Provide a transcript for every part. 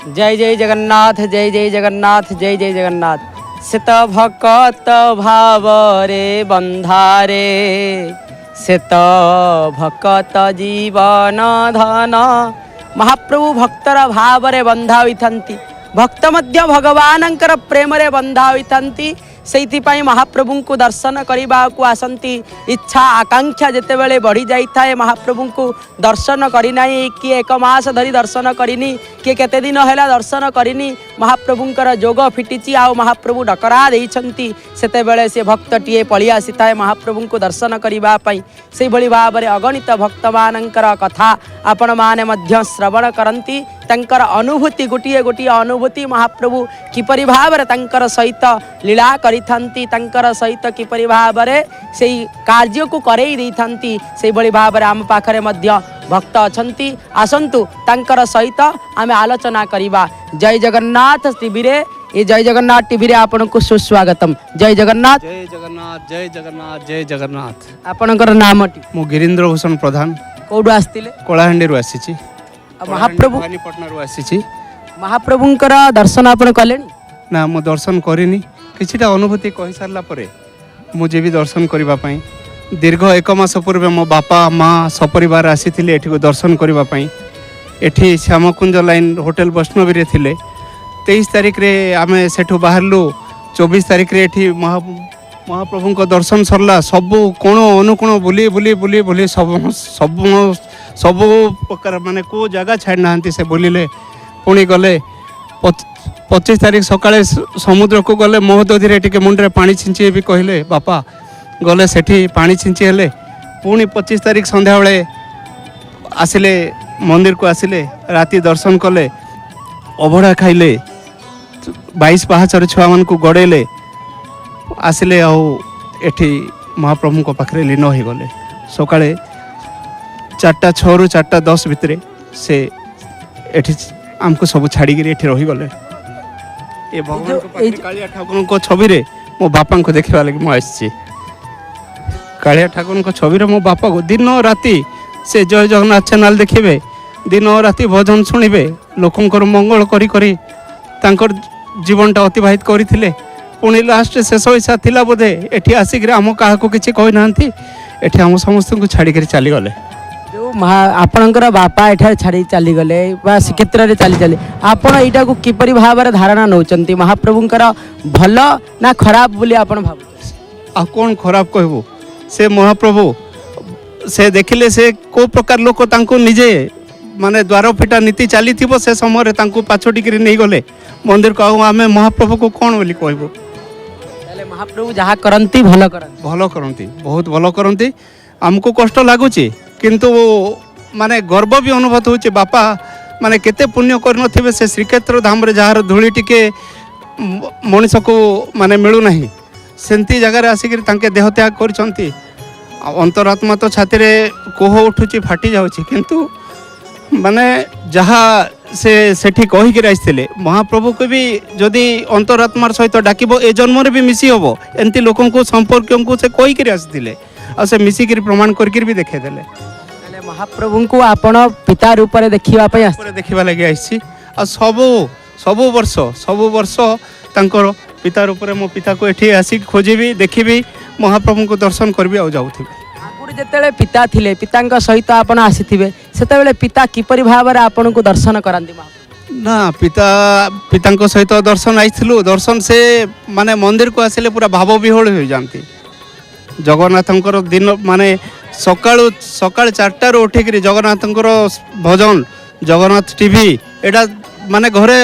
जय जय जगन्नाथ जय जय जगन्नाथ जय जय जगन्नाथ। सित भक्त भाव रे बंधारे सित भक्त जीवन धन। महाप्रभु भक्तर भाव रे बंधा होइथंती। भक्त मध्य भगवानंकर प्रेम रे बंधा होइथंती। सेइथिपाई महाप्रभु को दर्शन करने को आसती। इच्छा आकांक्षा जितेबले बढ़ी जाए महाप्रभु को दर्शन करना किए एक मास धरी दर्शन करनी किए केते दिन है दर्शन करनी महाप्रभुंकर जोग फिटी आ महाप्रभु डकरा देइछंती। सेतेबेले से भक्तटीए पळि आसी थाए महाप्रभु को दर्शन करने से भली भाव में अगणित भक्त मानकर कथा आपण माने मध्य श्रवण करती। तंकर अनुभूति गोटिए गोटिए अनुभूति महाप्रभु किपरि भाव में तंकर सहित लीला करिथंती। तंकर सहित किपरि भाव में से कार्य को करई देइथंती। से भली भाव में आम पाखरे मध्य भक्त अछंती। आसंतु तंकर सहित आमे आलोचना करिबा। जय जगन्नाथ टीवी रे ये जय जगन्नाथ टीवी रे आपन को सुस्वागतम। जय जगन्नाथ जय जगन्नाथ जय जगन्नाथ जय जगन्नाथ। आपनकर नाम मु गिरीन्द्र भूषण प्रधान कोडु आस्तिले कलाहांडी रु आसीची। महाप्रभु भवानीपटना रु आसीची। महाप्रभुंकर दर्शन आपन कलेनी ना मु दर्शन करिनी किछिटा अनुभूति कहि सारला परे मु जेबी दर्शन करिबा पई दीर्घ एक मास पूर्व मो बापा माँ सपरिवार आसीथिले एठी को दर्शन करिबा पई। एठी श्यामकुंज लाइन होटल वैष्णवी रे थिले। 23 तारिख रे आमे सेठु बाहरलु। 24 तारिख रे एठी महाप्रभु को दर्शन सरला। सबु कोण अनुकोण बुली बुली बुली बुली सब सब सब प्रकार माने को जगह छाड़ नांती से बुलिले। पुणी गले 25 तारिख सकाळे समुद्र को गले महोदधि रे टिके मुंडरे पानी छिंची भी कहले बापा गले सेठी पानी छिंची हेले। पुणी 25 तारिख संध्या बेले आसिले मंदिर को आसिले राति दर्शन कले अभड़ा खाइले 22 पहाचर छुआ मान को गड़ेले आसिले आउ एठी महाप्रभु को पाखरे लीन हो गले। सकाळे 4:06 रु 4:10 भितरे से एठी आमको सब छाड़ी एठी रही गले। ए भगवान को पाखरे कालिया ठाकुर को छवि रे मो बापा को देखबा लागि मो आछि। कालिया ठाकुर को छवि रे मो बापा को दिन राति से जय जगन्नाथ चैनल देखिबे दिन राति भजन सुनिबे लोकंकर मंगल करी करी तांकर जीवनटा अतिबाहित करथिले। पुणी लास्ट शेष इच्छा थिला बोधे एठी आसिक आम क्या किसी कही ना एठी आम समस्त को छाड़ी चली गले। जो आपणकर बापा एठार छाड़ी चली गले बा श्रीक्षेत्र चली चली आपण एटा को किपरि भाव में धारणा नौचंती महाप्रभुंकर भल ना खराब बोली आपण भाव आ कौन खराब कहबो से महाप्रभु से देखिले से को प्रकार लोक तांको निजे माने द्वार फिटा नीति चली थिबो से समय तांको पाछोटी नहीं गले मंदिर को आमे महाप्रभु को कौन बोली कहबो। महाप्रभु जहाँ करती भल करती बहुत भल करती। आमको कष्ट लगुच किंतु माने गर्व भी अनुभूत होचे बापा माने केते पुण्य कर से श्रीक्षेत्र धाम रे जार धूली टिके मनीष को माने मिलू नहीं सेंती जगह आसिक तांके देह त्याग करछंती। अंतरात्मा तो छाती रे कोह उठुची फाटी जाउची किंतु माने जहाँ से सेठी कही कि आसते महाप्रभु को भी जदि अंतरात्मार सहित डाकिबो ए जन्म रे भी मिसी हबो एंती लोकन को संपर्क को से कही कि आसते आ से मिसी कर प्रमाण करके भी देखे देले। महाप्रभु को आपण पिता रूप रे देखिबा पय आसी देखिबा लागि आसी आ सब वर्ष तांकर पिता रूप रे मो पिता को एठी आसी खोजिबी देखिबी महाप्रभु को दर्शन करबी आ जाउथिबी। जेतेले पिता थिले पितांक सहित आपण आसीथिबे सेतेबेले पिता किपरि भाव रे आपण को दर्शन करंती ना पितांक सहित दर्शन आइथिलु। दर्शन से माने मंदिर को आसिले पूरा भाव विहोल हो जाती। जगन्नाथंकर दिन माने सकाळ 4टा रो उठिकरी जगन्नाथंकर भजन जगन्नाथ टीवी एटा माने घरे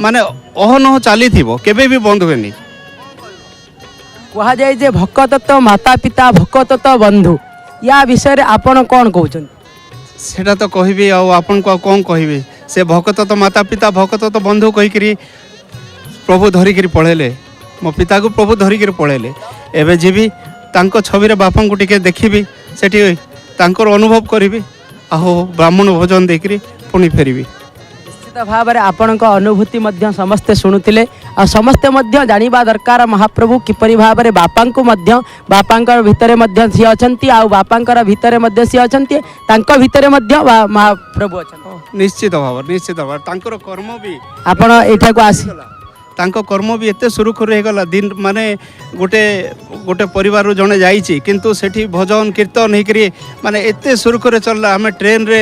माने अहन चली थिबो केबे भी बंद होनी। कहा जाए जे भक्त तो माता पिता भक्त तो बंधु या विषय रे आपण कौन कहउछन सेटा तो कहबी आ आपण को कौन कहबी से भक्त तो माता पिता भक्त तो बंधु कहि करी प्रभु धरी करी पळेले मो पिता को प्रभु धरी करी पळेले। एबे जीवी तांको छवि रे बापा को टिके देखिबी सेठी तांकर अनुभव करबी आहो ब्राह्मण भोजन देकरी पुणी फेरबी। निश्चित भाव में आपण अनुभूति मध्य समस्ते शुणुले आ समस्ते मध्य जानिबा दरकार महाप्रभु किपरि भाव में बापा को मध्य बापा भितर मध्य सी अच्छा आ बापा भितर मध्य सी अच्छा तांको भितर मध्य महाप्रभु अच्छा निश्चित भाव तांकर कर्म भी आपण एठा को आसी तांको कर्म भी एते सुरुखुरु हो गला दिन माने गोटे गोटे परिवार जड़े जाइए किंतु सेठी भजन कीर्तन होकर माने एते सुरुखुरु चलला आम ट्रेन रे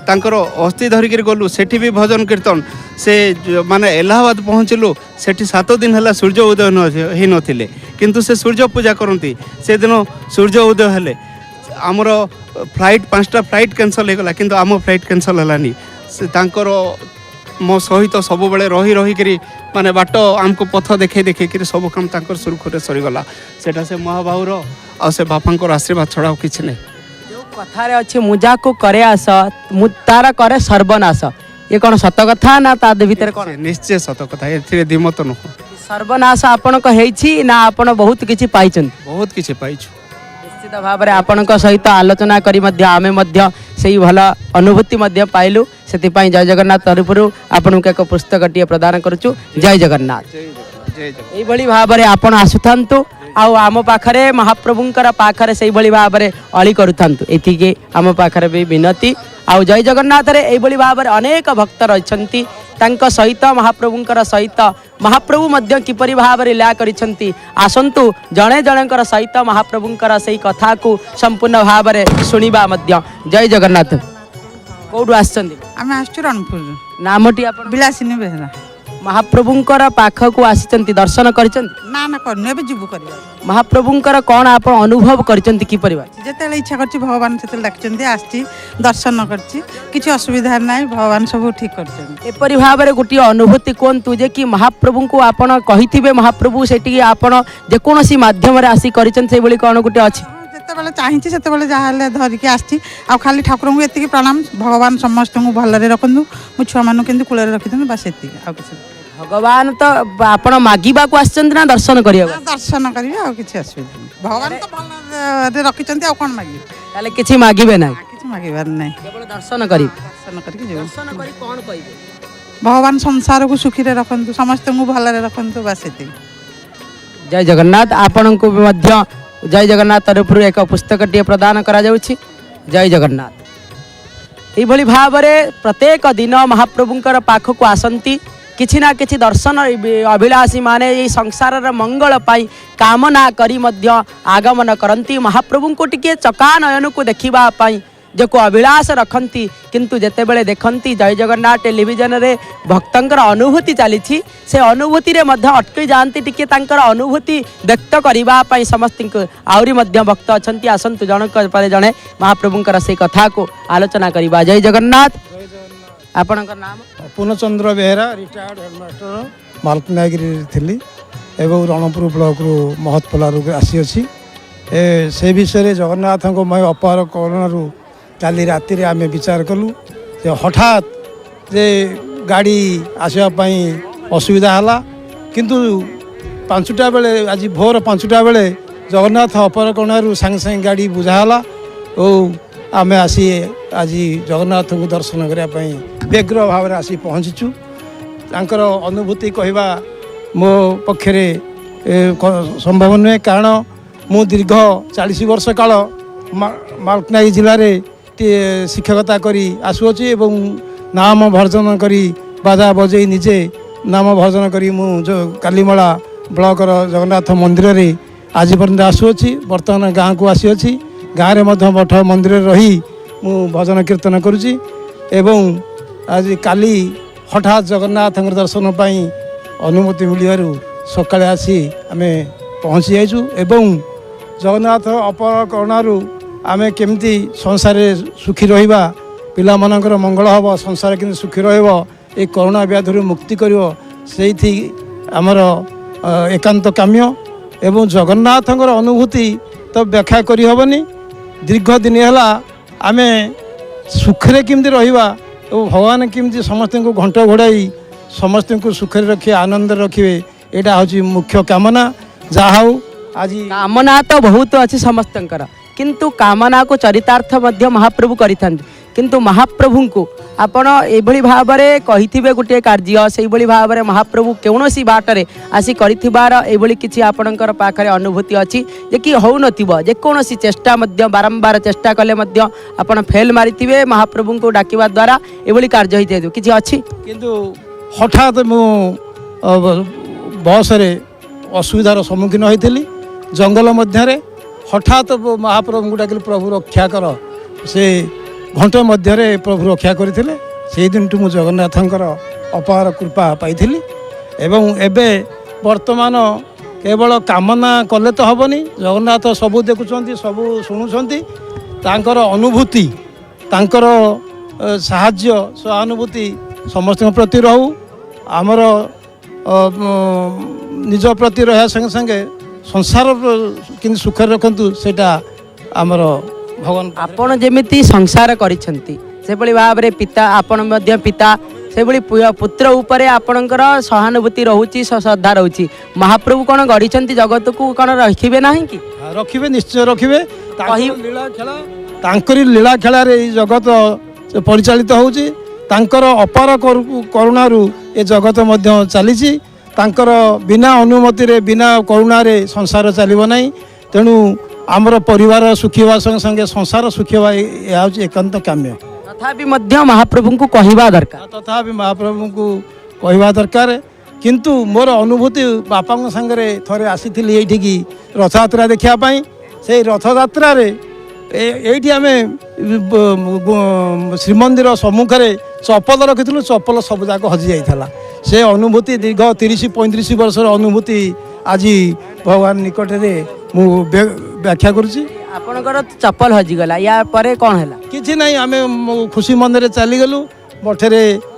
तांकर अस्थि धरिक गलु सेठी भी भजन कीर्तन से माने इलाहाबाद पहुँचलु सेठी 7 दिन है सूर्य उदय ही नथिले किंतु से सूर्य पूजा करती से दिन सूर्य उदय हेले आमर फ्लाइट 5टा फ्लाइट कैंसल हो गला किंतु आम फ्लाइट कैंसल हलानी से तांकर मो सहित सब बेले रही रही माने बाट आमको पथ देखे देखे सब काम तांकर सुरखुरे सरीगला सेटा से महाबाहुर आ से बापांकर आशीर्वाद छड़ा किछि नै जो कथारे अच्छे मुजा को करे आस तार करे सर्वनाश ये कौन सत कथा ना ता भीतर कौन निश्चय सत कथा एथिरे दिमत नुह सर्वनाश आपण को हेछि ना आपण बहुत किछि पाइछन बहुत किछि पाइछु निश्चित भाव में आपण सहित आलोचना करी मध्य आमे मध्य सेही भल अनुभूति मध्य पाइलु सेतिपाई जय जगन्नाथ तरफरु आपन एक पुस्तकटीय प्रदान करूछु जय जगन्नाथ एई भली भाव में आपण आसुथांतु आउ आम पाखरे महाप्रभुंकर पाखरे सेही भली भाव में अली करूथांतु एतिके आम पाखरे भी विनती आउ जय जगन्नाथ रे एई भली भाव में अनेक भक्त रहिछंती तांको सहित महाप्रभुंकर सहित महाप्रभु मध्य किपरि भाव में लीला करिछंती आसंतु जणे जणेकर सहित महाप्रभुंकर सेही कथा को संपूर्ण भाव में सुनिबा मध्य जय जगन्नाथ कोडु आछंती आम आसछु रणपुर नामटी आपण विलासिनी बेहरा महाप्रभुंकर पाखकु आसिचंती दर्शन करिचंती ना ना करनु एबे जिबु करिया महाप्रभुंकर कौन आप अनुभव करिचंती कि परिवार जेतेले इच्छा करछि भगवान सेतेले डाकचंती आछि दर्शन करछि किछि असुविधा नाही भगवान सब ठीक करछन एपरि भाव रे गोटी अनुभूति कोंतु जे कि महाप्रभु को आपण कहिथिबे महाप्रभु सेठी आपण जे कोनोसी माध्यम रे आसी करिचंती सेई बळी कोन गोटी अछि जेतेबेले चाहिछि सेतेबेले जाहाले धरिके आछि आ खाली ठाकुर को एतिकी प्रणाम भगवान समस्त को भलरे रखंदु मु छुआ मानु केंति कुलरे रखिदनु बस एतिकी आ किछि भगवान तो आपण मागिबा को आछंती ना दर्शन करिया दर्शन करिवे आ किछि असुविधा नाही भगवान तो भलरे रखिचंती आ कोन मागी ताले किछि मागिबे ना किछि मागिबार नाही केवल दर्शन करी दर्शन करके जेबो दर्शन करी कोन कहिबे भगवान संसार को सुखी रे रखंतु समस्त को भलरे रखंतु बस एतिकी जय जगन्नाथ आपण को मध्य जय जगन्नाथ तरफ एक पुस्तकटीय प्रदान करा जाउछि जय जगन्नाथ एई भली भाव रे प्रत्येक दिन महाप्रभुंकर पाखक आसंती किछि ना किछि दर्शन अभिलाषी माने ये संसार मंगल पाई कामना करी मध्य आगमन करंती महाप्रभु को टिके चकानयन को देखिबा पाई जो को अभिलाष रखंती किंतु जेते बेले देखंती जय जगन्नाथ टेलीविजन रे भक्तंकर अनुभूति चली से अनुभूति रे मध्य अटकी जानती टिके तांकर अनुभूति व्यक्त करिबा पाई समस्त आउरी मध्य भक्त अछंती आसंतु जनक पर जणे महाप्रभुंकर से कथा को आलोचना करिबा जय जगन्नाथ आपनकर नाम पूर्णचंद्र बेहरा रिटायर्ड हेडमास्टर मालकानगिरी थी एवं रणपुर ब्लक रु महतपलार आसी अच्छी से विषय जगन्नाथ को मैं अपार करुणु काली राति आम विचार कलु हठात जे गाड़ी आसवाई असुविधा है किंतु 5टा बेले आज भोर 5टा बेले जगन्नाथ अपार करुणु सांगे सांगे गाड़ी बुझाला और आम आसी आज जगन्नाथ को दर्शन करने व्यग्र भाव में आसी पहुँचीचु तांकर अनुभूति कहवा मो पक्षरे संभव नुहे कारण मु दीर्घ 40 वर्ष काल मालकानगिरी जिले में शिक्षकता करी आसुअछि एवं नाम भर्जन करी बाजा बजे निजे नाम भर्जन करी मु जो कालीमला ब्लॉक जगन्नाथ मंदिर रे आज पर्यंत आसुअछि वर्तमान गाँव को आसी गाँव में मठ मंदिर रही मु भजन कीर्तन करुछि एवं आज काली हठात जगन्नाथ दर्शन पाई अनुमति मिलू सकाଳେ आसी आम पहुँची जाइछु एवं जगन्नाथ अपार करुणारू आम केमती संसार सुखी रहिबा पिला मानकर मंगल हम संसार केमती सुखी रहिबो ए करुणा व्याधि मुक्ति करिवो सेठी आमर एकांत काम्य एवं जगन्नाथ अनुभूति तो व्याख्या करि हबनी दीर्घ दिन है आम सुखरे केमती रहिबा और भगवान केमती समस्त को घंट घोड़ाई समस्त को सुखरे रखिए आनंद रखिए यहाँ हूँ मुख्य कामना जहाँ आज कामना तो बहुत अच्छी समस्तंकर किंतु कामना को चरितार्थ मध्य महाप्रभु करिथांती किंतु महाप्रभु को आपण एभली भाबरे कहिथिबे गोटे कार्य सेही भली भाबरे महाप्रभु कौनसी बाटरे आसी करिथिबार एभली किछि आपणकर पाखरे अनुभूति अछि जे कि हो नथिबो जे कोनोसी चेष्टा मध्य बारंबार चेष्टा कले मध्य आपण फेल मारिथिबे महाप्रभु को डाकिबा द्वारा एभली कार्य होइते किछि अछि किंतु हठात मु बस रे असुविधार सम्मुखीन होइथिली जंगल मध्य हठात महाप्रभु को डाकिली प्रभु रक्षा कर से घंटे मध्य प्रभु रक्षा करते से दिन मु जगन्नाथंकर अपार कृपा पाई एवं एबे वर्तमान केवल कामना कले तो हेनी जगन्नाथ सबू देखुं सबू शुणुंट तांकर अनुभूति तांकर साहाय्य सहानुभूति समस्त प्रति रहू आमर निज प्रति रहा संगे संगे संसार कि सुख रखु सेटा आमर भगवान आपण जेमिति संसार करिसेंती से भली भाबरे पिता आपण मध्य पिता से भली पुत्र उपरे आपणकर सहानुभूति रहउची श्रद्धा रहउची महाप्रभु कोन गढ़िसेंती जगत को कोन रखिबे नाही कि रखिबे निश्चय रखिबे लीला खेला तांकरी लीला खेला रे जगत परिचालित होउची तांकर अपार करुणारू ए जगत मध्य चलीची तांकर बिना अनुमति रे बिना करुणा रे संसार चलिबो नाही तेणु आमर परिवार सुखी होगा संगे संगे संसार सुखी होगा यह एकांत काम्य तथापि मध्य महाप्रभु को कहवा दरकार तथापि महाप्रभु को कहवा दरकार किंतु मोर अनुभूति बापा संगे थरे आसी ये रथयात्रा देखापी से रथयात्रा ये आम श्रीमंदिर सम्मुख में चपल रखी चपल सब जाक हजि जाइला से अनुभूति दीर्घ 30-35 वर्षर अनुभूति आज भगवान निकट में मु व्याख्या करुच्ची आपणकर चप्पल हजिगला या परे कौन है किसी ना आम खुशी मन में चलीगलु मठे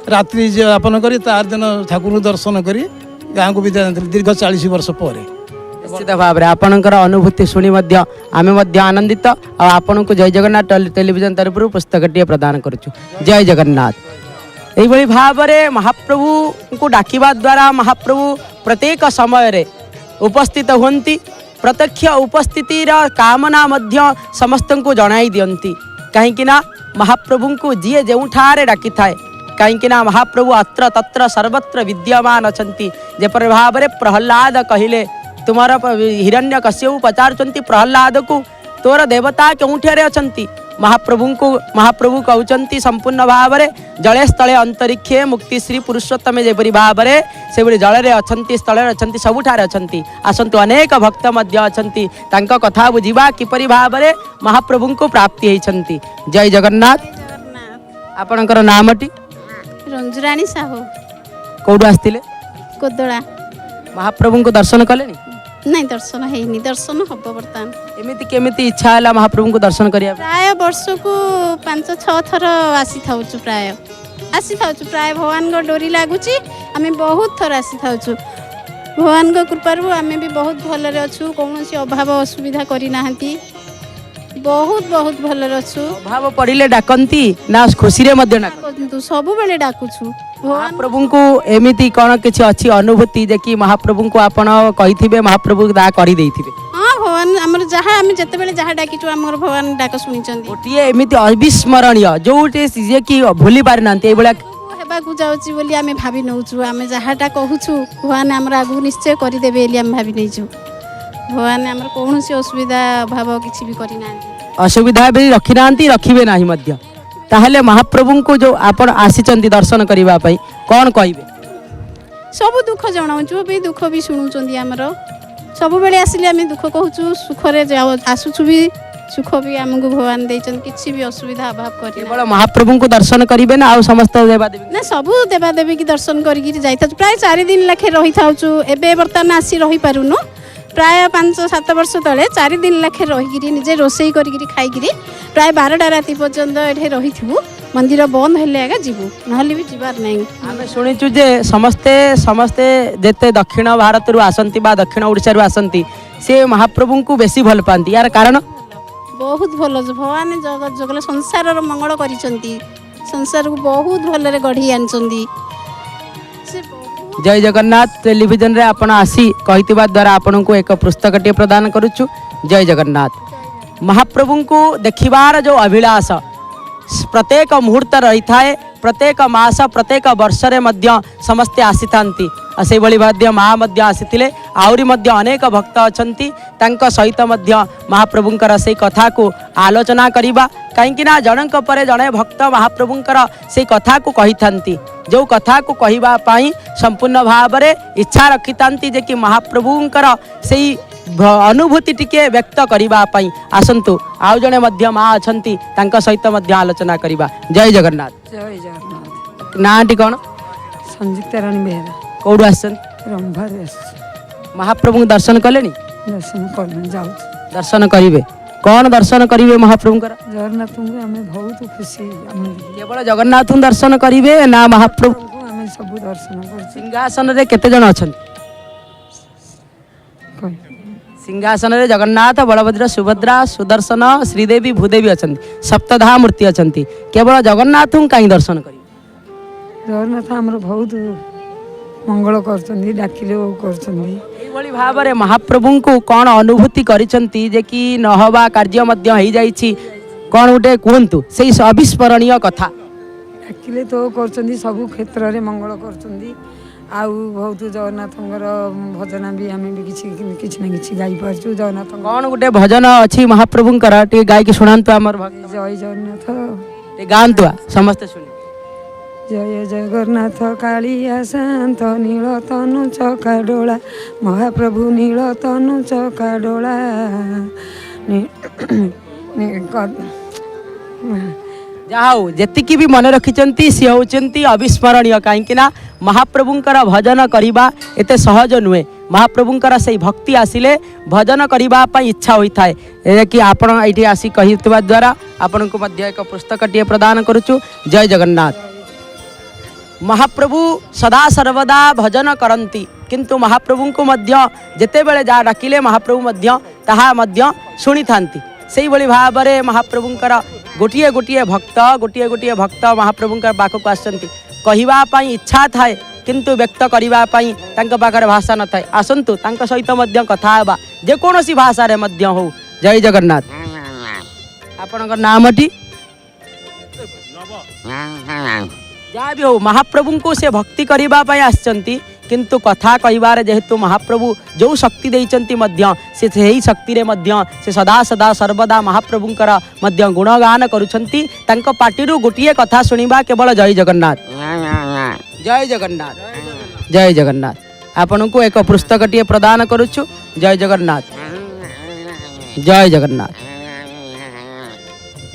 रात्रि यापन कर तार दिन ठाकुर दर्शन कर गाँव को विदा दीर्घ 40 वर्ष पर निश्चित भाव में आपणकर अनुभूति शुणी आम आनंदित आपण को जय जगन्नाथ टेलीविजन तरफ पुस्तकटीए प्रदान करुचु जय जगन्नाथ यही भाव में महाप्रभु को डाकिबा द्वारा महाप्रभु प्रत्येक समय रे उपस्थित होती प्रत्यक्ष उपस्थितिर कामना मध्य समस्त को जणाई दियंती कहीं महाप्रभु को जी जोठारे डाकी थाए कहीं महाप्रभु अत्र तत्र सर्वत्र विद्यमान अच्छी जेपर भाव में प्रहलाद कहले तुमार हिरण्यकश्यप पचारुचंती प्रहलाद को तोर देवता केउठे अच्छी महाप्रभु कहते संपूर्ण भाव में जले स्थले अंतरिक्षे मुक्तिश्री पुरुषोत्तम जेपरी भाव में से जल अच्छा स्थल अच्छा सबुठार अच्छा आसतु अनेक भक्त अच्छा कथा बुझा किपरि भाव में महाप्रभु को प्राप्ति होती जय जगन्नाथ आपणकर नामटी रंजुराणी साहू कौटू आसते कोदड़ा महाप्रभु को दर्शन कले नहीं दर्शन है दर्शन हम बर्तमान एमती केमिति इच्छा है महाप्रभु को दर्शन करिया प्राय वर्ष को 5-6 थर आसी था प्राय प्राय भगवान को डोरी लगुच आम बहुत थर आसी था भगवान को कृपारू आम भी बहुत भलरे अच्छु कौन अभाव असुविधा करना बहुत बहुत भलरे अच्छु अभाव पड़े डाकती ना खुशी सब बेले डाकुछु महाप्रभु को एमिति कौन किसी अच्छी अनुभूति जे कि महाप्रभु को आपण कही महाप्रभु दा करी देइथिबे हाँ भगवान आमर जहाँ आम जिते जहाँ डाकिचु आमर भगवान डाक शुणी गोटे एमिति अविस्मरणीय जोटे जे कि भूली पारि नांती ए बेला हेबाकू जाउची बोली आमे भाबी नउछु आमे जहाँटा कहूछु भगवान आमर आगु निश्चय करिदेबे एली आमे भाबी नइछु भगवान आमर कौनसी असुविधा भाव किछि भी करि नांती असुविधा भी रखी नांती रखिबे नाही मध्य ताहले महाप्रभु को जो आपण आसीचंती दर्शन करिबा पई कोन कहिबे सब दुख जणाउछु भी दुख भी सुनुचंती आमर सब बेले आसिले आमे दुख कहूछु सुख रे आसुछु भी सुख भी हमको भगवान देचन किछि भी असुविधा अभाव करि केवल महाप्रभु को दर्शन करिबे ना आ समस्त देवा देवी ना सब देवा देवी की दर्शन करिकि जाइता प्राय 4 दिन लाखे रही थाउछु एबे वर्तमान आसी रही पारुनो प्राय 5-7 वर्ष तले 4 दिन लाखे रही निजे रोसई करी खाई प्राय 12टा राति पर्यंत ये रही मंदिर बंद हेले आगे जीवु नहले भी जीवार नहीं आमे सुनिचु जे समस्ते समस्ते जेते दक्षिण भारत रु आसंती बा दक्षिण ओडिसा रु आसंती से महाप्रभु को बेसी भल पांती यार कारण बहुत भल भगवान जगत जगले संसार मंगल करिसंती संसार को बहुत भलरे गढ़ी आनसंती जय जगन्नाथ टेलीविजन रे आपण आसी कहितिबा द्वारा आपण को एक पुस्तकटीय प्रदान करूछु जय जगन्नाथ महाप्रभु को देखिबार जो अभिलाष प्रत्येक मुहूर्त रही थाए प्रत्येक मास प्रत्येक वर्ष रे मध्य समस्ते आसी थांती से भली मध्य माँ मध्य आसीथिले आउरी मध्य अनेक भक्त अछंती तांको सहित मध्य महाप्रभुंकर से कथा को आलोचना करिबा कहीं ना जनक परे जड़े भक्त महाप्रभुंकर से कथा को कही थांती जो कथा को कहिबा पाई संपूर्ण भाव में इच्छा रखी थांती जे कि महाप्रभुंकर से अनुभूति टिके व्यक्त करिबा पाई आसंतु आउ जने मध्य माँ अछंती तांको सहित मध्य आलोचना करिबा। जय जगन्नाथ। जय जगन्नाथ। नाटी कौन? संयुक्त रानी बेहरा। कौड़ू आसन? रंभार महाप्रभु दर्शन कले दर्शन कर जाऊँ दर्शन करिवे कौन दर्शन करिवे महाप्रभुंकर? जगन्नाथ को आम बहुत खुशी केवल जगन्नाथ दर्शन करिवे ना महाप्रभु आम सब दर्शन कर सिंहासन रे केते जन अछन? सिंहासन रे जगन्नाथ बलभद्र सुभद्रा सुदर्शन श्रीदेवी भूदेवी अछंती सप्तधा मूर्ति अछंती केवल जगन्नाथ कहीं दर्शन करिवे? जगन्नाथ आमर बहुत मंगल करछंती डाकिले करछंती एभली भाव में महाप्रभु को कौन अनुभूति करिसंती जे कि नहबा कार्य मध्य हो जाइछि कौन उठे कहतु से अविस्मरणीय कथा डाकिले तो करछंती सब क्षेत्र रे मंगल करछंती आउ बहुत जगन्नाथ भजन भी आम भी किसी ना किसी गाई पार्छु जगन्नाथ कौन गोटे भजन अच्छी महाप्रभुंकर टे गाई के शुणातु आमर जय जगन्नाथ टे गांतु समस्ते सुनि जय जगन्नाथ कालिया शांत नील तनु चका डोला महाप्रभु नील तनु चका डोला जाओ जेतिकी भी मन रखिचंती सी होचंती अविस्मरणीय कहीं महाप्रभुंकर भजन करिबा एते सहज नुहे महाप्रभुंकर से भक्ति आसिले भजन करिबा पई इच्छा होता है कि आपण एठी आसी कहितबा द्वारा आपण को मध्य एक पुस्तक टिए प्रदान करूछु। जय जगन्नाथ। महाप्रभु सदा सर्वदा भजन करती किंतु महाप्रभु को मध्य जेते बेले जा डाकिले महाप्रभु मध्य ताहा मध्य शुणी थांती से भली भाव में महाप्रभुंकर गोटिए गोटिए भक्त महाप्रभुंकर पाखक आसती कहवा इच्छा थाए किंतु व्यक्त करिबा पई तांका पाखरे भाषा न थाए आसंतु तांका सहित मध्य कथा हेबा जेकोसी भाषा रे मध्य हो। जय जगन्नाथ। आपणकर नामटी जहाँ भी हो महाप्रभु को से भक्ति करिबा पई आसचंती किंतु कथा कहिबार जेहेतु महाप्रभु जो शक्ति देइचंती मध्य से ही शक्ति रे मध्य से सदा सदा सर्वदा महाप्रभुंकर मध्य गुणगान करुछंती तांको पाटिरु गोटिए कथा सुनिबा केवल जय जगन्नाथ। जय जगन्नाथ। जय जगन्नाथ। आपन को एक पुस्तक टिए प्रदान करूछु। जय जगन्नाथ। जय जगन्नाथ।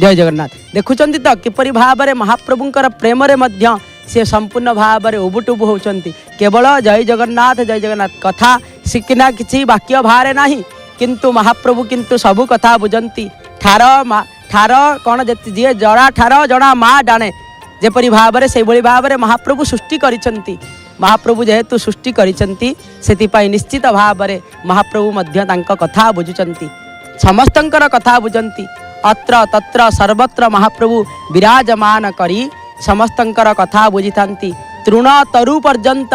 जय जगन्नाथ। देखुचंती तो किपरि भाव में महाप्रभुंकर प्रेम रे मध्य से संपूर्ण भाव में उबुटुबु होचंती केवल जय जगन्नाथ कथा सिकिना किसी वाक्य बाहर नहीं किंतु महाप्रभु किंतु सबु कथा बुझंती ठार कौन जी जड़ा ठार जड़ा माँ डाणे जेपरी भाव से भाव में महाप्रभु सृष्टि करिसंती महाप्रभु जेहेतु सृष्टि करिसंती सेतिपाई निश्चित भाव में महाप्रभु मध्य तांको कथा बुझुचंती समस्तंकर कथा बुझंती अत्र तत्र सर्वत्र महाप्रभु विराजमान करी समस्तंकर कथा बुझी थांती तृण तरु पर्यंत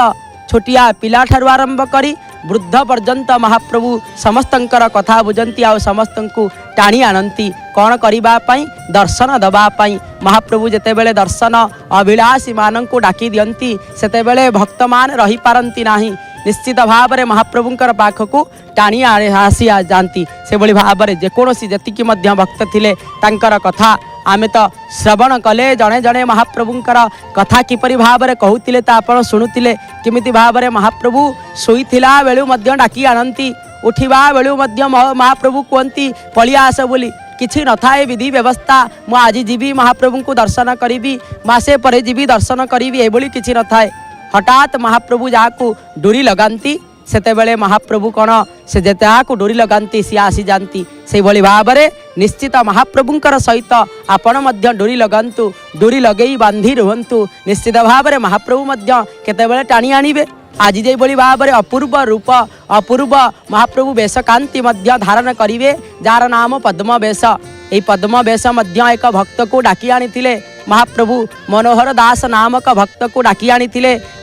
छोटिया पिला ठारू आरंभ करी वृद्ध पर्यंत महाप्रभु समस्तंकर कथा बुझंती आ समस्तंकु टाणी आनती कौन करिबा पई दर्शन दबा पई महाप्रभु जेतेबेले दर्शन अभिलाषी मानंकु डाकी दियंती सेतेबेले भक्त मान रही पारंती नाही निश्चित भाव में महाप्रभुंकर पाखकु टाणी आसी जाती से भली भाव में जेकोसी जेतिकी मध्य भक्त थिले तांकर कथा आमे तो श्रवण कले जड़े जड़े महाप्रभुंकर कथा किपरि भाव में कहूतिले ता आपण शुणुतिले किमिति भाव में महाप्रभु शोईथिला बेलु मध्य डाकी आनती उठिबा बेलु मध्य महाप्रभु कहती पलिया आस बोली किछि न थाए विधि व्यवस्था मु आज जीवी महाप्रभु को दर्शन करी मासे परे जीवी दर्शन करी एभली किछि न थाए हठात महाप्रभु जहाँ डोरी लगाती सेतेबेले महाप्रभु कौन से जहाँ डोरी लगाती सी आसी जाती से भली भाव में निश्चित महाप्रभुंकर सहित आपण मध्य डोरी लगातु डोरी लगे बांधी रुहतु निश्चित भाव में महाप्रभु मध्य केतेबेले टाणी आनिबे आज जे भली भाव में अपूर्व रूप अपूर्व महाप्रभु वेश कांति मध्य धारण करिवे जार नाम पद्म वेश यही पद्म वेश मध्य एक भक्त को डाकी आनी महाप्रभु मनोहर दास नामक भक्त को डाकी आनी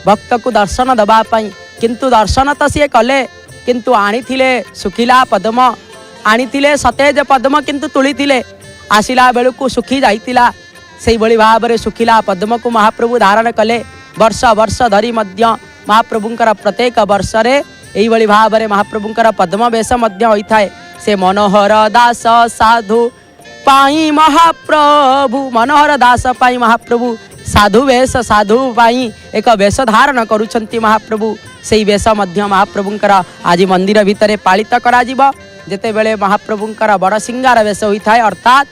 भक्त को दर्शन दबापाई किंतु दर्शन तो सी कले किंतु आनी सुखिला पद्म आनी सतेज पद्म किंतु तुली आसिला बेलू सुखी जाइतिला से भली भाव में सुखिला पद्म को महाप्रभु धारण कले वर्ष वर्ष धरी मध्य महाप्रभुंकर प्रत्येक वर्ष रे यही भली भाव में महाप्रभुंकर पद्म वेश मध्य होता है। से मनोहर दास साधु पाई महाप्रभु मनोहर दास पाई महाप्रभु साधु वेश साधु पाई एक वेश धारण करुछंती महाप्रभु से वेश मध्य महाप्रभुंकर आज मंदिर भितर पालित करा जिवो। जेते बेले महाप्रभुंकर बड़ सिंगार वेश होता है अर्थात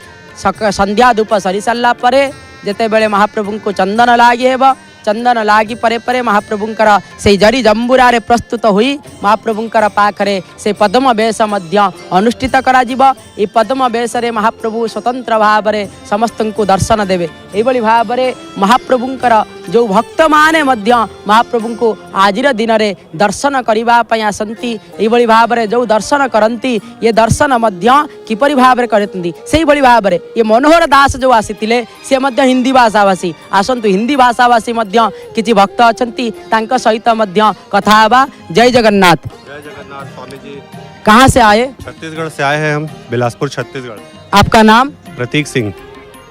संध्या धूप सरी सारा परे जेते बेले महाप्रभु को चंदन लागी हेब चंदन लागी परे परे महाप्रभुंकर से जड़ी जंबुरा रे प्रस्तुत हुई महाप्रभुंकर पाखरे से पद्म वेश मध्य अनुष्ठित करा जिवो। ए पद्म वेश रे महाप्रभु स्वतंत्र भाव रे समस्त को दर्शन देवे। एभली भाव रे महाप्रभुंकर जो भक्त माने मध्य महाप्रभु को आजिर दिन रे दर्शन करिबा पई आसंती। एभली भाव रे जो दर्शन करंती ये दर्शन मध्य किपरि भाव रे करंती सेही भली भाव रे ये मनोहर दास जो आसीतिले से मध्य हिंदी भाषाभाषी आसंतु हिंदी भाषाभाषी मध्य किछि भक्त अछंती तांका सहित मध्य कथा हेबा। जय जगन्नाथ। जय जगन्नाथ स्वामी जी। कहाँ से आए? छत्तीसगढ़ से आए हैं हम, बिलासपुर छत्तीसगढ़। आपका नाम? प्रतीक सिंह।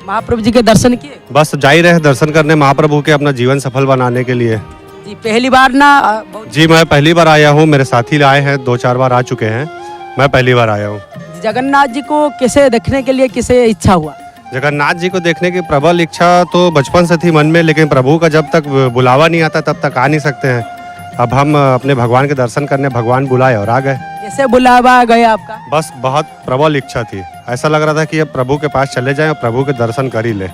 महाप्रभु जी के दर्शन किए? बस जा ही रहे दर्शन करने महाप्रभु के अपना जीवन सफल बनाने के लिए। जी पहली बार ना? जी मैं पहली बार आया हूँ, मेरे साथी आए हैं 2-4 बार आ चुके हैं, मैं पहली बार आया हूँ। जगन्नाथ जी को कैसे देखने के लिए किसे इच्छा हुआ? जगन्नाथ जी को देखने की प्रबल इच्छा तो बचपन से थी मन में, लेकिन प्रभु का जब तक बुलावा नहीं आता तब तक आ नहीं सकते हैं। अब हम अपने भगवान के दर्शन करने भगवान बुलाए और आ गए। कैसे बुलावा गए आपका? बस बहुत प्रबल इच्छा थी, ऐसा लग रहा था कि अब प्रभु के पास चले जाएं और प्रभु के दर्शन कर ही ले।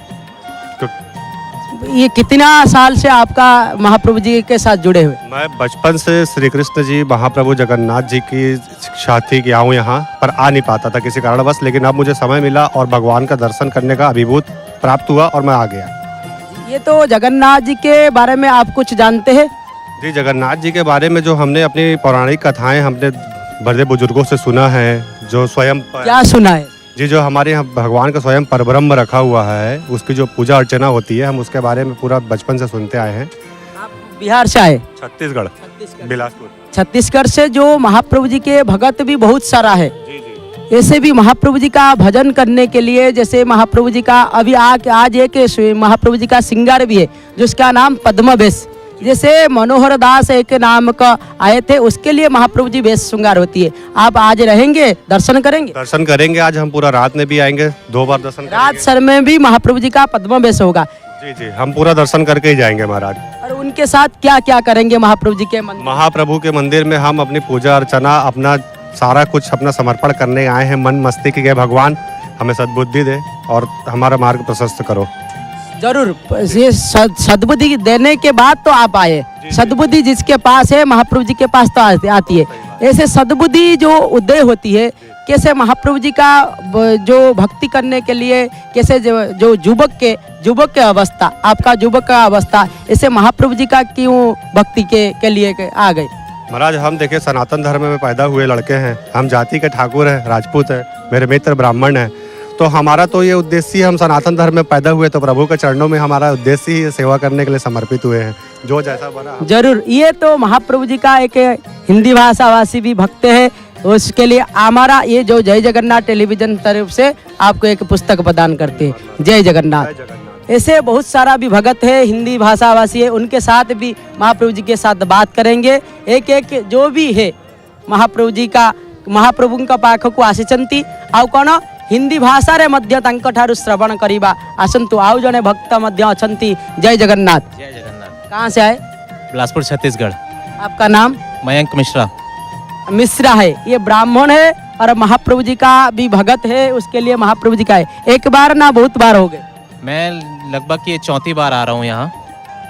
ये कितना साल से आपका महाप्रभु जी के साथ जुड़े हुए? मैं बचपन से श्री कृष्ण जी महाप्रभु जगन्नाथ जी की इच्छा थी कि आऊँ यहाँ, पर आ नहीं पाता था किसी कारणवश, लेकिन अब मुझे समय मिला और भगवान का दर्शन करने का अभिभूत प्राप्त हुआ और मैं आ गया। ये तो जगन्नाथ जी के बारे में आप कुछ जानते हैं? जी जगन्नाथ जी के बारे में जो हमने अपनी पौराणिक कथाएं हमने बड़े बुजुर्गों से सुना है, जो स्वयं क्या सुना है? जी जो हमारे यहाँ भगवान का स्वयं परब्रह्म रखा हुआ है, उसकी जो पूजा अर्चना होती है, हम उसके बारे में पूरा बचपन से सुनते आए हैं। आप बिहार से आए? छत्तीसगढ़, बिलासपुर। छत्तीसगढ़ से जो महाप्रभु जी के भगत भी बहुत सारा है। जी जी। ऐसे भी महाप्रभु जी का भजन करने के लिए, जैसे महाप्रभु जी का अभी आज एक महाप्रभु जी का सिंगार भी है जिसका नाम पद्म वेश, जैसे मनोहर दास एक नाम का आए थे, उसके लिए महाप्रभु जी वेश श्रृंगार होती है। आप आज रहेंगे, दर्शन करेंगे? दर्शन करेंगे, आज हम पूरा रात में भी आएंगे, 2 बार दर्शन करेंगे। रात सर में भी महाप्रभु जी का पद्म वेश होगा। जी जी, हम पूरा दर्शन करके ही जाएंगे महाराज। और उनके साथ क्या क्या करेंगे महाप्रभु जी के मंदिर? महाप्रभु के मंदिर में हम अपनी पूजा अर्चना अपना सारा कुछ अपना समर्पण करने आए हैं। मन मस्ती के भगवान हमें सद्बुद्धि दे और हमारा मार्ग प्रशस्त करो। जरूर, ये सद्बुद्धि देने के बाद तो आप आए। सद्बुद्धि जिसके पास है महाप्रभु जी के पास तो आती है। ऐसे सद्बुद्धि जो उदय होती है, कैसे महाप्रभु जी का जो भक्ति करने के लिए, कैसे जो युवक के अवस्था, आपका युवक का अवस्था, ऐसे महाप्रभु जी का क्यों भक्ति के लिए आ गए? महाराज हम देखिए सनातन धर्म में पैदा हुए लड़के हैं, हम जाति के ठाकुर हैं, राजपूत हैं, मेरे मित्र ब्राह्मण हैं, तो हमारा तो ये उद्देश्य, हम सनातन धर्म में पैदा हुए तो प्रभु के चरणों में हमारा उद्देश्य ही सेवा करने के लिए समर्पित हुए हैं, जो जैसा बना। जरूर, ये तो महाप्रभु जी का एक हिंदी भाषाभाषी भी भक्त है, उसके लिए हमारा ये जो जय जगन्नाथ टेलीविजन तरफ से आपको एक पुस्तक प्रदान करते हैं। जय जगन्नाथ। ऐसे बहुत सारा भी भगत है, हिंदी भाषाभाषी है, उनके साथ भी महाप्रभु जी के साथ बात करेंगे। एक एक जो भी है महाप्रभु जी का, महाप्रभु का पाख को आसीचंती आउ कौन हिंदी भाषा रे मध्य तांको ठारू श्रवण करिबा आसंतु। आउ जने भक्त मध्य अछंती। जय जगन्नाथ। जय जगन्नाथ। कहाँ से आए? बिलासपुर छत्तीसगढ़। आपका नाम? मयंक मिश्रा। मिश्रा है, ये ब्राह्मण है और महाप्रभु जी का भी भगत है, उसके लिए महाप्रभु जी का है। एक बार ना बहुत बार हो गए? मैं लगभग ये 4थी बार आ रहा हूँ यहाँ।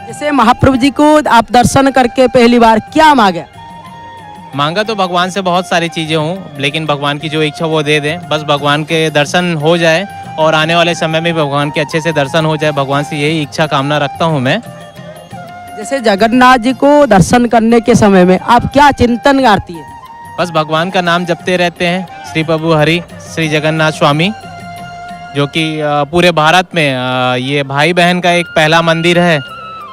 जैसे महाप्रभु जी को आप दर्शन करके पहली बार क्या मांगे? मांगा तो भगवान से बहुत सारी चीज़ें हूँ, लेकिन भगवान की जो इच्छा वो दे दें, बस भगवान के दर्शन हो जाए और आने वाले समय में भगवान के अच्छे से दर्शन हो जाए, भगवान से यही इच्छा कामना रखता हूँ मैं। जैसे जगन्नाथ जी को दर्शन करने के समय में आप क्या चिंतन करती है? बस भगवान का नाम जपते रहते हैं, श्री प्रभु हरि श्री जगन्नाथ स्वामी, जो कि पूरे भारत में ये भाई बहन का एक पहला मंदिर है,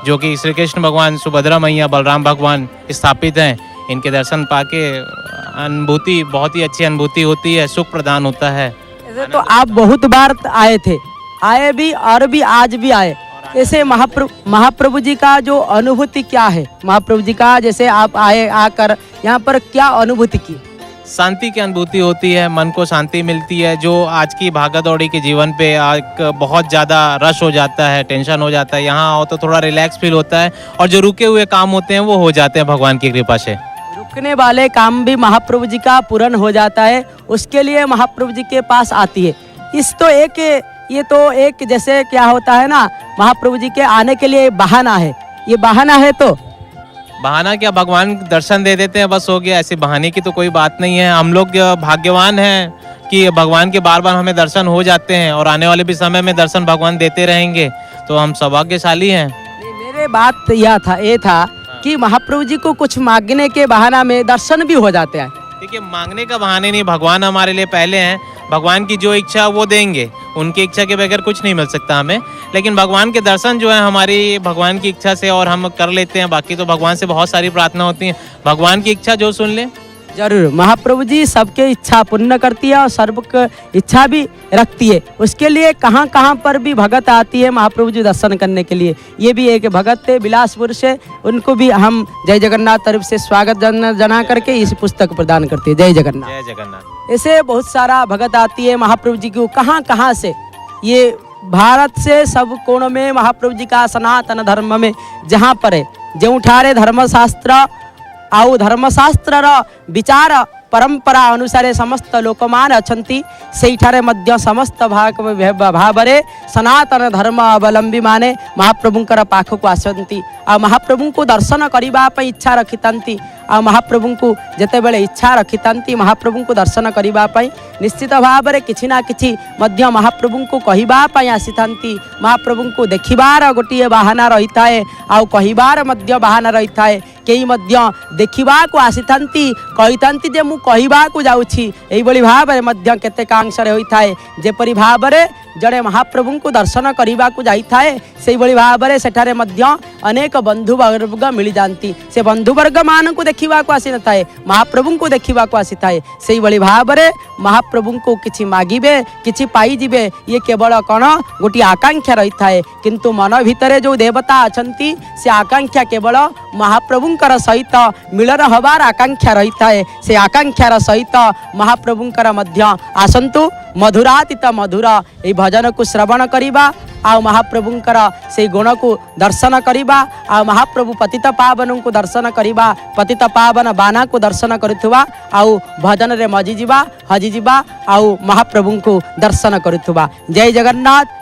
जो कि श्री कृष्ण भगवान, सुभद्रा मैया, बलराम भगवान स्थापित हैं। इनके दर्शन पाके अनुभूति, बहुत ही अच्छी अनुभूति होती है, सुख प्रदान होता है। तो आप बहुत बार आए थे, आए भी और भी आज भी आए। ऐसे महाप्रभु जी का जो अनुभूति क्या है, महाप्रभु जी का जैसे आप आए आकर यहाँ पर क्या अनुभूति की? शांति की अनुभूति होती है, मन को शांति मिलती है। जो आज की भागा दौड़ी के जीवन पे एक बहुत ज़्यादा रश हो जाता है, टेंशन हो जाता है, यहाँ आओ तो थोड़ा रिलैक्स फील होता है और जो रुके हुए काम होते हैं वो हो जाते हैं भगवान की कृपा से। रुकने वाले काम भी महाप्रभु जी का पूर्ण हो जाता है, उसके लिए महाप्रभु जी के पास आती है। ये तो एक जैसे क्या होता है ना, महाप्रभु जी के आने के लिए बहाना है, ये बहाना है। तो बहाना क्या, भगवान दर्शन दे देते हैं बस हो गया, ऐसी बहाने की तो कोई बात नहीं है। हम लोग भाग्यवान हैं कि भगवान के बार बार हमें दर्शन हो जाते हैं और आने वाले भी समय में दर्शन भगवान देते रहेंगे, तो हम सौभाग्यशाली हैं। मेरे बात ये था कि महाप्रभु जी को कुछ मांगने के बहाना में दर्शन भी हो जाते हैं। देखिए, मांगने का बहाने नहीं, भगवान हमारे लिए पहले हैं। भगवान की जो इच्छा वो देंगे, उनकी इच्छा के बगैर कुछ नहीं मिल सकता हमें। लेकिन भगवान के दर्शन जो है हमारी भगवान की इच्छा से और हम कर लेते हैं। बाकी तो भगवान से बहुत सारी प्रार्थना होती है, भगवान की इच्छा जो सुन ले। जरूर, महाप्रभु जी सबके इच्छा पूर्ण करती है और सर्व इच्छा भी रखती है। उसके लिए कहाँ कहाँ पर भी भगत आती है महाप्रभु जी दर्शन करने के लिए। ये भी एक भगत थे बिलासपुर से, उनको भी हम जय जगन्नाथ तरफ से स्वागत जना करके इस पुस्तक प्रदान करते हैं। जय जगन्नाथ। जय जगन्नाथ। ऐसे बहुत सारा भगत आती है महाप्रभु जी को कहाँ कहाँ से, ये भारत से सब कोण में महाप्रभु जी का सनातन धर्म में जहाँ पर है, जोठारे धर्मशास्त्र आउ धर्मशास्त्र विचार परंपरा अनुसार समस्त लोकमान अछंती सेठारे मध्य समस्त भावरे सनातन धर्म अवलंबी माने महाप्रभुंकर पाखक आसती आ महाप्रभु को दर्शन करने इच्छा रखिता आ महाप्रभु को जिते बड़े इच्छा रखिता महाप्रभु को दर्शन करने निश्चित भाव में किछि ना किछि मध्य महाप्रभु को कहवाई आसी था। महाप्रभु को देखिबार गोटे बाहाना रही है, आउ कहबार मध्य बाहाना रही है। कई मध्य देखा को आसी था कही जे मु कहवा को जाऊँगी, यही भाव में मध्य केतेकांशरे होता है। जेपरी भाव में जड़े महाप्रभु को दर्शन करने को जाए से भाव में सेठारे मध्य अनेक बंधु वर्ग मिल जाती। से बंधु वर्ग मान को देखा को आसी न थाए, महाप्रभु को देखा को आसी थाए। से भाव में महाप्रभु को किछि मागिबे किछि पाइजिबे, ये केवल कौन गोटे आकांक्षा रही है। किंतु मन भितर जो देवता अछंती से आकांक्षा केवल महाप्रभुंकर सहित मिलन हबार आकांक्षा रही है। से आकांक्षार सहित महाप्रभुंकर मध्य आसंतु मधुरातीत मधुर ये भजन को श्रवण करिबा आ महाप्रभुंकर से गुण को दर्शन करिबा आ महाप्रभु पतित पावन को दर्शन करिबा, पतित पावन बाना को दर्शन करुथुबा आउ भजन रे मजी जीवा हजी जीवा आउ महाप्रभु को दर्शन करुथुबा। जय जगन्नाथ।